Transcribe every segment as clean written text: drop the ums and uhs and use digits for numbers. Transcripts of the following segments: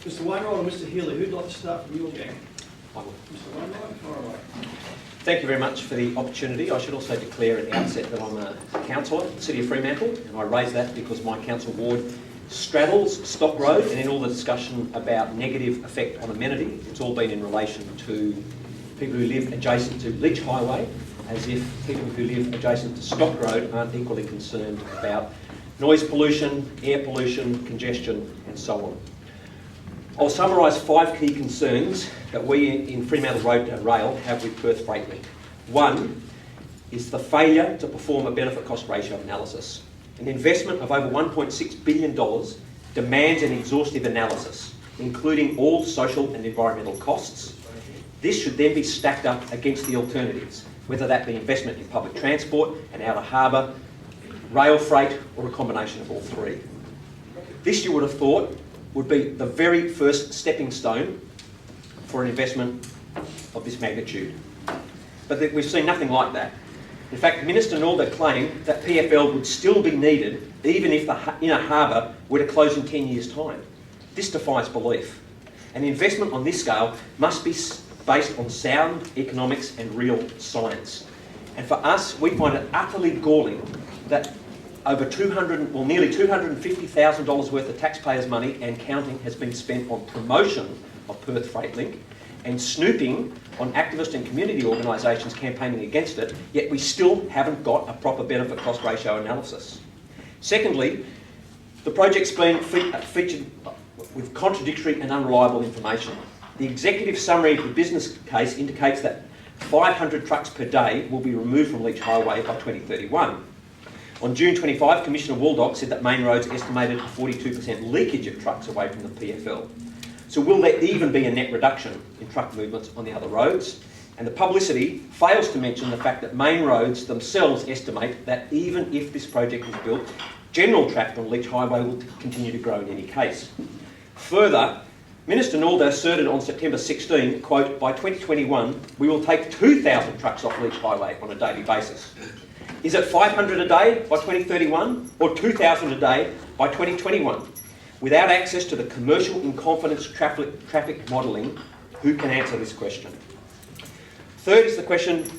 Mr. Wainwright or Mr. Healy, who'd like to start from your gang? I will. Mr. Wainwright, fire away. Thank you very much for the opportunity. I should also declare at the outset that I'm a councillor in the City of Fremantle, and I raise that because my council ward straddles Stock Road, and in all the discussion about negative effect on amenity, it's all been in relation to people who live adjacent to Leach Highway, as if people who live adjacent to Stock Road aren't equally concerned about noise pollution, air pollution, congestion, and so on. I'll summarise 5 key concerns that we in Fremantle Road Rail have with Perth Freight Link. One is the failure to perform a benefit cost ratio analysis. An investment of over $1.6 billion demands an exhaustive analysis, including all social and environmental costs. This should then be stacked up against the alternatives, whether that be investment in public transport, an outer harbour, rail freight, or a combination of all 3. This, you would have thought, would be the very first stepping stone for an investment of this magnitude. But we've seen nothing like that. In fact, Minister Norther claimed that PFL would still be needed even if the inner harbour were to close in 10 years' time. This defies belief. An investment on this scale must be based on sound economics and real science. And for us, we find it utterly galling that over nearly $250,000 worth of taxpayers' money and counting has been spent on promotion of Perth Freight Link and snooping on activist and community organisations campaigning against it, yet we still haven't got a proper benefit cost ratio analysis. Secondly, the project's been featured with contradictory and unreliable information. The executive summary of the business case indicates that 500 trucks per day will be removed from Leach Highway by 2031. On June 25, Commissioner Waldock said that Main Roads estimated a 42% leakage of trucks away from the PFL. So will there even be a net reduction in truck movements on the other roads? And the publicity fails to mention the fact that Main Roads themselves estimate that even if this project is built, general traffic on Leach Highway will continue to grow in any case. Further, Minister Norther asserted on September 16, quote, by 2021, we will take 2,000 trucks off Leach Highway on a daily basis. Is it 500 a day by 2031 or 2,000 a day by 2021? Without access to the commercial in confidence traffic modelling, who can answer this question? Third is the question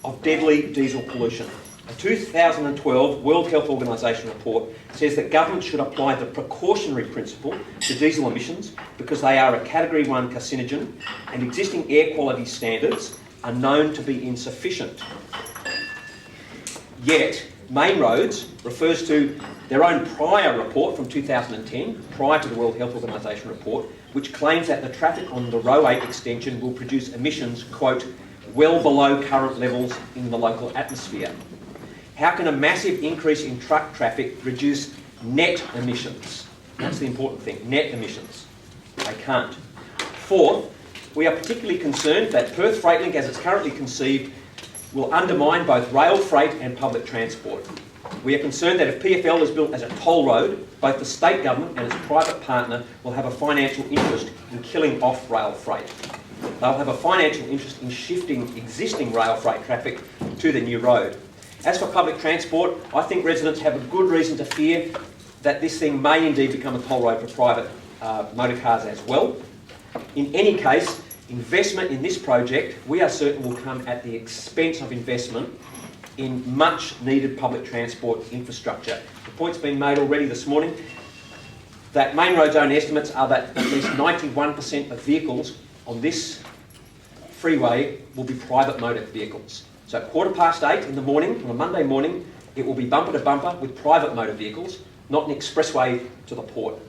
of deadly diesel pollution. A 2012 World Health Organisation report says that government should apply the precautionary principle to diesel emissions because they are a Category 1 carcinogen and existing air quality standards are known to be insufficient. Yet, Main Roads refers to their own prior report from 2010, prior to the World Health Organisation report, which claims that the traffic on the Row 8 extension will produce emissions, quote, well below current levels in the local atmosphere. How can a massive increase in truck traffic reduce net emissions? That's the important thing, net emissions. They can't. Fourth, we are particularly concerned that Perth Freight Link, as it's currently conceived, will undermine both rail freight and public transport. We are concerned that if PFL is built as a toll road, both the state government and its private partner will have a financial interest in killing off rail freight. They'll have a financial interest in shifting existing rail freight traffic to the new road. As for public transport, I think residents have a good reason to fear that this thing may indeed become a toll road for private motor cars as well. In any case, investment in this project, we are certain, will come at the expense of investment in much needed public transport infrastructure. The point's been made already this morning that Main Road's own estimates are that at least 91% of vehicles on this freeway will be private motor vehicles. So at 8:15 in the morning, on a Monday morning, it will be bumper to bumper with private motor vehicles, not an expressway to the port.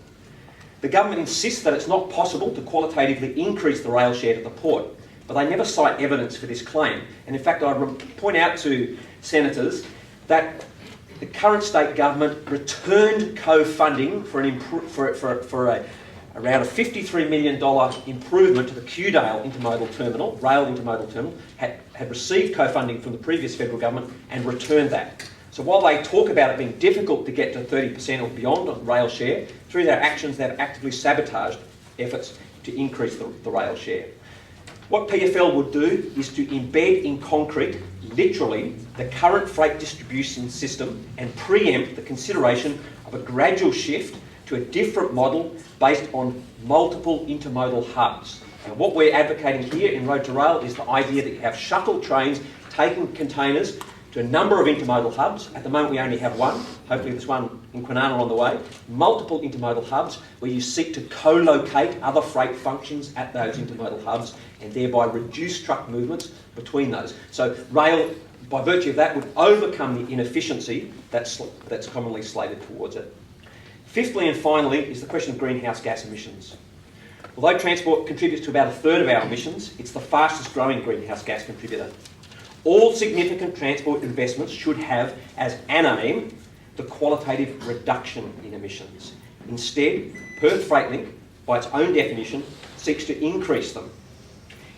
The government insists that it's not possible to qualitatively increase the rail share to the port, but they never cite evidence for this claim. And in fact, I point out to senators that the current state government returned co-funding for around a $53 million improvement to the Qdale intermodal terminal, rail intermodal terminal, had received co-funding from the previous federal government and returned that. So while they talk about it being difficult to get to 30% or beyond on rail share, through their actions they've actively sabotaged efforts to increase the rail share. What PFL would do is to embed in concrete, literally, the current freight distribution system and preempt the consideration of a gradual shift to a different model based on multiple intermodal hubs. And what we're advocating here in Road to Rail is the idea that you have shuttle trains taking containers to a number of intermodal hubs. At the moment we only have one, hopefully there's one in Kwinana on the way. Multiple intermodal hubs where you seek to co-locate other freight functions at those intermodal hubs and thereby reduce truck movements between those. So rail, by virtue of that, would overcome the inefficiency that's commonly slated towards it. Fifthly and finally is the question of greenhouse gas emissions. Although transport contributes to about a third of our emissions, it's the fastest growing greenhouse gas contributor. All significant transport investments should have as an aim the qualitative reduction in emissions. Instead, Perth Freight Link, by its own definition, seeks to increase them.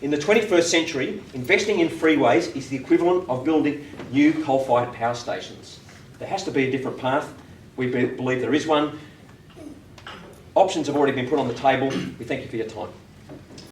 In the 21st century, investing in freeways is the equivalent of building new coal-fired power stations. There has to be a different path. We believe there is one. Options have already been put on the table. We thank you for your time.